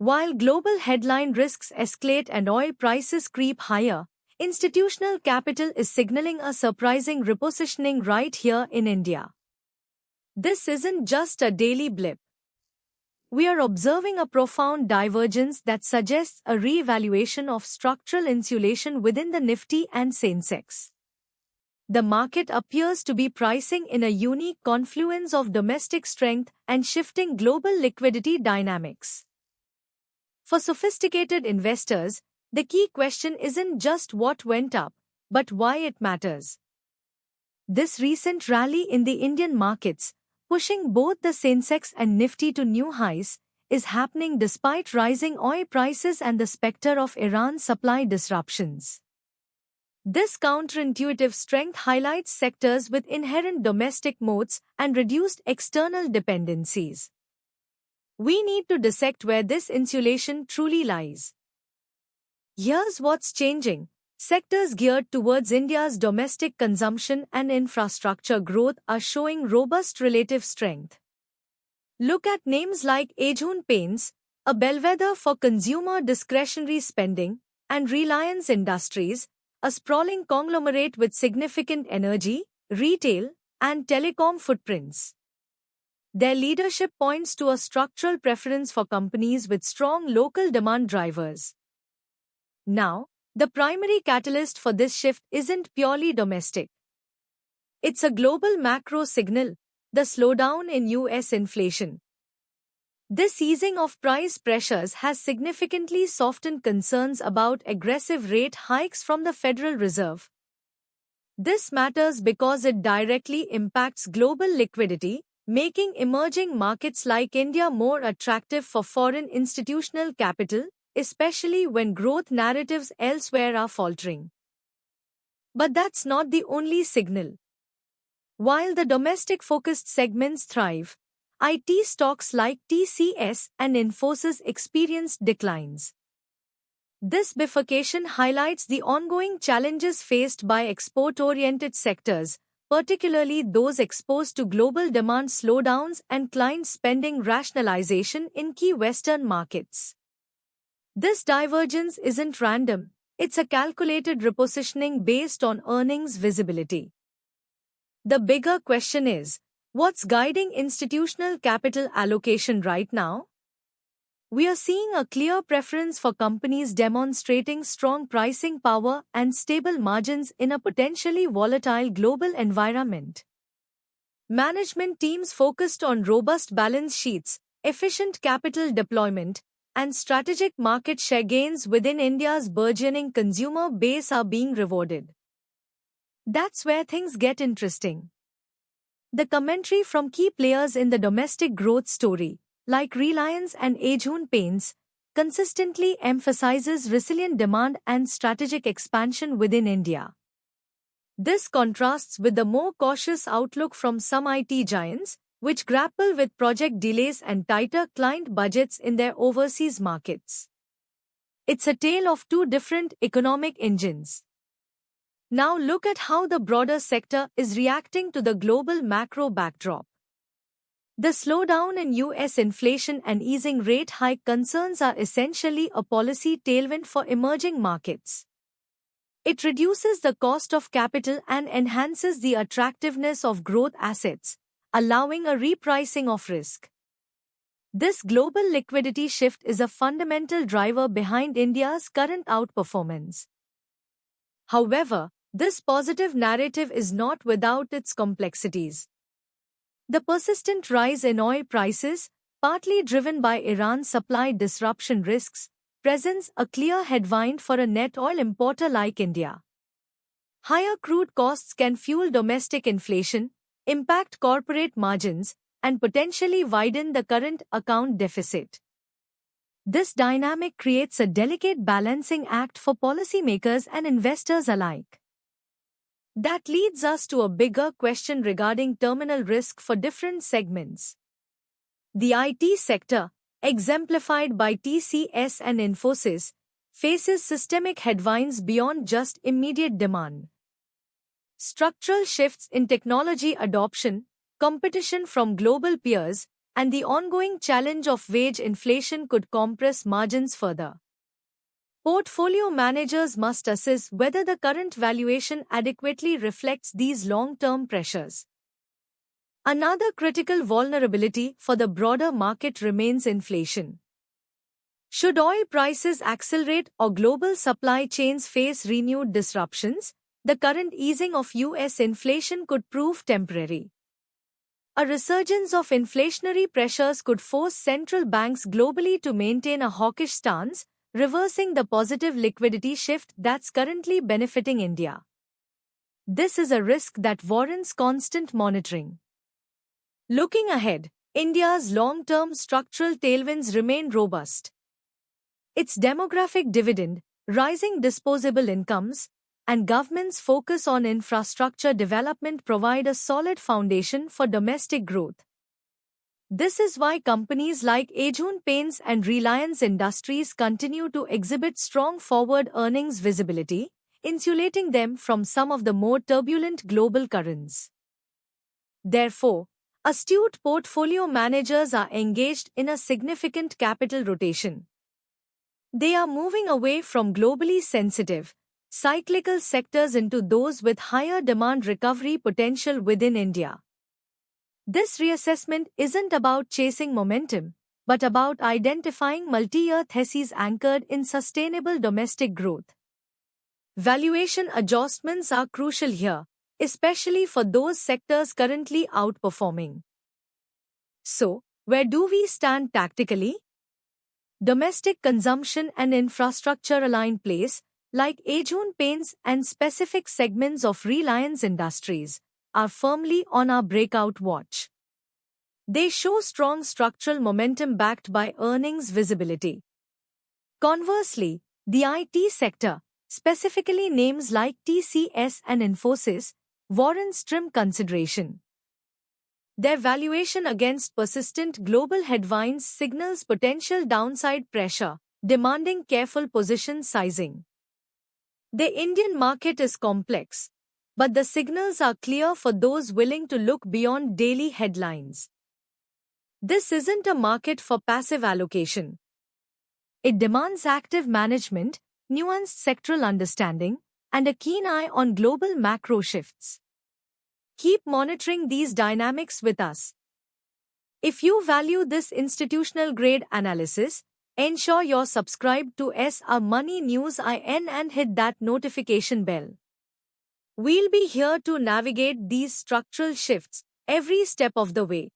While global headline risks escalate and oil prices creep higher, institutional capital is signaling a surprising repositioning right here in India. This isn't just a daily blip. We are observing a profound divergence that suggests a re-evaluation of structural insulation within the Nifty and Sensex. The market appears to be pricing in a unique confluence of domestic strength and shifting global liquidity dynamics. For sophisticated investors, the key question isn't just what went up, but why it matters. This recent rally in the Indian markets, pushing both the Sensex and Nifty to new highs, is happening despite rising oil prices and the specter of Iran's supply disruptions. This counterintuitive strength highlights sectors with inherent domestic moats and reduced external dependencies. We need to dissect where this insulation truly lies. Here's what's changing. Sectors geared towards India's domestic consumption and infrastructure growth are showing robust relative strength. Look at names like Ajun Paints, a bellwether for consumer discretionary spending, and Reliance Industries, a sprawling conglomerate with significant energy, retail, and telecom footprints. Their leadership points to a structural preference for companies with strong local demand drivers. Now, the primary catalyst for this shift isn't purely domestic. It's a global macro signal, the slowdown in US inflation. This easing of price pressures has significantly softened concerns about aggressive rate hikes from the Federal Reserve. This matters because it directly impacts global liquidity, making emerging markets like India more attractive for foreign institutional capital, especially when growth narratives elsewhere are faltering. But that's not the only signal. While the domestic-focused segments thrive, IT stocks like TCS and Infosys experienced declines. This bifurcation highlights the ongoing challenges faced by export-oriented sectors, particularly those exposed to global demand slowdowns and client spending rationalization in key Western markets. This divergence isn't random, it's a calculated repositioning based on earnings visibility. The bigger question is, what's guiding institutional capital allocation right now? We are seeing a clear preference for companies demonstrating strong pricing power and stable margins in a potentially volatile global environment. Management teams focused on robust balance sheets, efficient capital deployment, and strategic market share gains within India's burgeoning consumer base are being rewarded. That's where things get interesting. The commentary from key players in the domestic growth story, like Reliance and Ajun Paints, consistently emphasizes resilient demand and strategic expansion within India. This contrasts with the more cautious outlook from some IT giants, which grapple with project delays and tighter client budgets in their overseas markets. It's a tale of two different economic engines. Now look at how the broader sector is reacting to the global macro backdrop. The slowdown in US inflation and easing rate hike concerns are essentially a policy tailwind for emerging markets. It reduces the cost of capital and enhances the attractiveness of growth assets, allowing a repricing of risk. This global liquidity shift is a fundamental driver behind India's current outperformance. However, this positive narrative is not without its complexities. The persistent rise in oil prices, partly driven by Iran's supply disruption risks, presents a clear headwind for a net oil importer like India. Higher crude costs can fuel domestic inflation, impact corporate margins, and potentially widen the current account deficit. This dynamic creates a delicate balancing act for policymakers and investors alike. That leads us to a bigger question regarding terminal risk for different segments. The IT sector, exemplified by TCS and Infosys, faces systemic headwinds beyond just immediate demand. Structural shifts in technology adoption, competition from global peers, and the ongoing challenge of wage inflation could compress margins further. Portfolio managers must assess whether the current valuation adequately reflects these long-term pressures. Another critical vulnerability for the broader market remains inflation. Should oil prices accelerate or global supply chains face renewed disruptions, the current easing of US inflation could prove temporary. A resurgence of inflationary pressures could force central banks globally to maintain a hawkish stance, reversing the positive liquidity shift that's currently benefiting India. This is a risk that warrants constant monitoring. Looking ahead, India's long-term structural tailwinds remain robust. Its demographic dividend, rising disposable incomes, and government's focus on infrastructure development provide a solid foundation for domestic growth. This is why companies like Asian Paints and Reliance Industries continue to exhibit strong forward earnings visibility, insulating them from some of the more turbulent global currents. Therefore, astute portfolio managers are engaged in a significant capital rotation. They are moving away from globally sensitive, cyclical sectors into those with higher demand recovery potential within India. This reassessment isn't about chasing momentum, but about identifying multi-year theses anchored in sustainable domestic growth. Valuation adjustments are crucial here, especially for those sectors currently outperforming. So, where do we stand tactically? Domestic consumption and infrastructure-aligned plays, like Asian Paints and specific segments of Reliance Industries, are firmly on our breakout watch. They show strong structural momentum backed by earnings visibility. Conversely, the IT sector, specifically names like TCS and Infosys, warrants trim consideration. Their valuation against persistent global headwinds signals potential downside pressure, demanding careful position sizing. The Indian market is complex, but the signals are clear for those willing to look beyond daily headlines. This isn't a market for passive allocation. It demands active management, nuanced sectoral understanding, and a keen eye on global macro shifts. Keep monitoring these dynamics with us. If you value this institutional-grade analysis, ensure you're subscribed to SR Money News IN and hit that notification bell. We'll be here to navigate these structural shifts every step of the way.